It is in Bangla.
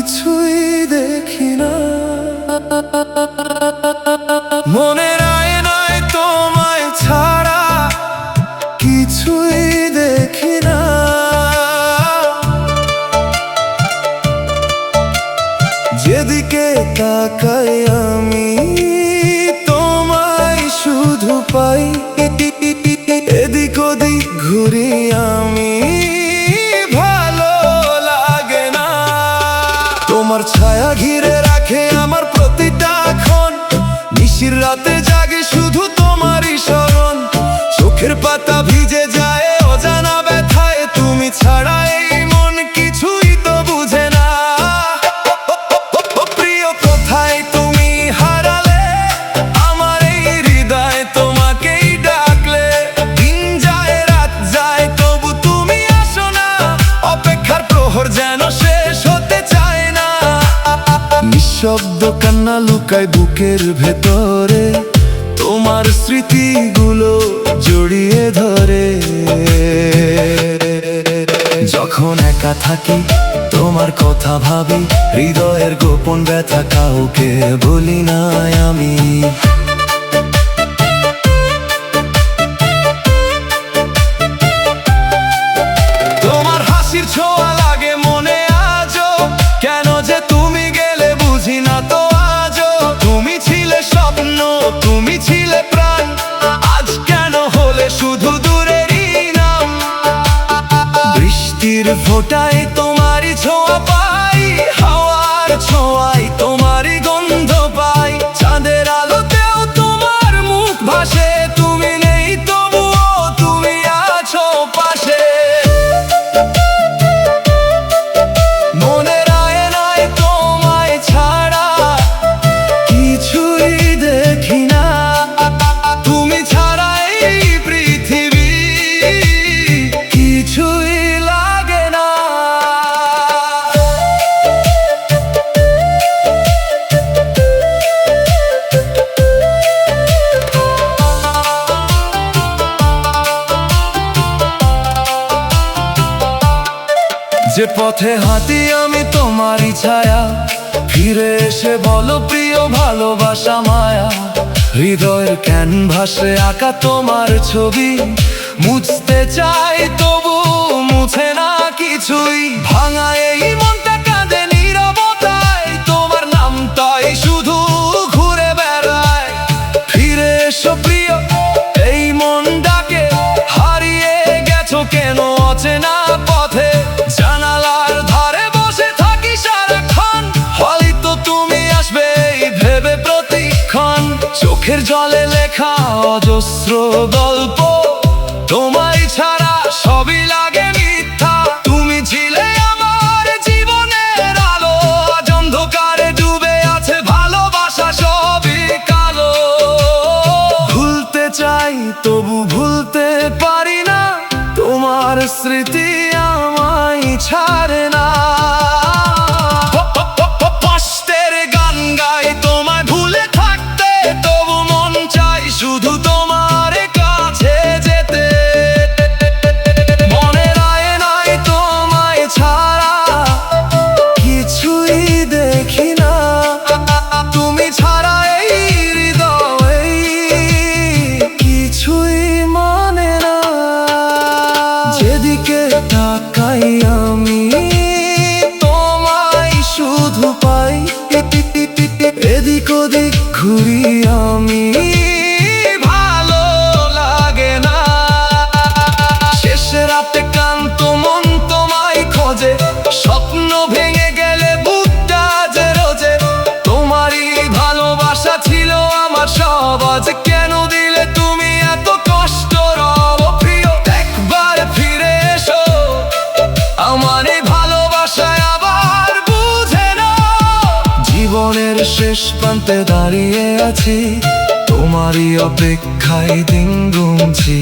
কিছুই দেখি না। মনের আয়নায় তোমায় ছাড়া কিছুই দেখি না। যেদিকে তাকাই আমি তোমায় শুধু পাই, এদিক ওদিক ঘুরি আমি ভালো লাগে না। তোমার ছায়া ঘিরে রাখে আমার প্রতিটা ক্ষণ, নিশির রাতে জাগে শুধু তোমারই স্মরণ। চোখের পাতা ভিজে যায় অজানা ব্যথায়, তুমি ছাড়া এই মন কিছুই তো বুঝে না। প্রিয় কোথায় তুমি হারালে, আমার এই হৃদয় তোমাকেই ডাকলে। দিন যায় রাত যায় তবু তুমি আসো না, অপেক্ষার প্রহর যেন শেষ হতে চায় না। নিঃশব্দ কান্না লুকায় বুকের ভেতরে, তোমার স্মৃতিগুলো জড়িয়ে ধরে। যখন একা থাকি তোমার কথা ভাবি, হৃদয়ের গোপন ব্যথা কাউকে বলি না আমি। তোমার হাসির ছোঁয়া লাগে মনে আজও, কেন যে তুমি গেলে বুঝি না তো আজও। তুমি ছিলে স্বপ্ন, তুমি ছিলে প্রাণ, আজ কেন হলে শুধু দূরেরই নাম। বৃষ্টির ফোঁটায় তোমারই ছোঁয়া পাই, হাওয়ার ছোঁয়ায় তোমারই গন্ধ পাই। চাঁদের আলোতেও তোমার মুখ ভাসে, তুমি নেই তবুও তুমি আছো পাশে। মনের আয়নায় তোমায় ছাড়া কিছুই দেখি না। তুমি ছাড়া এই পৃথিবী কিছুই লাগে না। যে পথে হাঁটি আমি তোমারই ছায়া, ফিরে এসে বলো প্রিয় ভালোবাসা মায়া। হৃদয়ের ক্যানভাসে আঁকা তোমার ছবি, মুছতে চাই তবু মুছে না কিছুই। ভাঙা এই মনটা কাঁদে নীরবতায়, তোমার নামটাই শুধু ঘুরে বেড়ায়। ফিরে এসো প্রিয়, এই মন ডাকে, হারিয়ে গেছো কেন অচেনা পথে। জানালার ধারে বসে থাকি সারাক্ষণ, হয়তো তুমি আসবে ভেবে প্রতিক্ষণ। চোখের জলে লেখা অজস্র গল্প, তোমায় ছাড়া সবই লাগে মিথ্যা। তুমি ছিলে আমার জীবনের আলো, আজ অন্ধকারে ডুবে আছে ভালোবাসা সবই কালো। ভুলতে চাই তবু ভুলতে পারি না, তোমার স্মৃতি আমায় ছাড়ে না। কষ্টের গান গাই তোমায় ভুলে থাকতে, তবু মন চাই শুধু তোমার কাছে যেতে। মনের আয়নায় তোমায় ছাড়া কিছুই দেখি না। তুমি ছাড়া এই হৃদয়ে কিছুই মানে না। যেদিকে তাকাই আমি তোমায় শুধু পাই, এদিক ওদিক ঘুরি আমি ভালো লাগে না। শেষ রাতে ক্লান্ত মন তোমায় খোঁজে, স্বপ্ন ভেঙে গেলে বুকটা যে রোজে। তোমারই ভালোবাসা ছিল আমার সব, আজ কেন দিলে তুমি এত কষ্ট রব। প্রিয় একবার ফিরে এসো, আমার এই ভালোবাসায় আবার বুঝে না। জীবনের শেষ প্রান্তে দাঁড়িয়ে আছি, তোমারই অপেক্ষায় দিন গুনছি।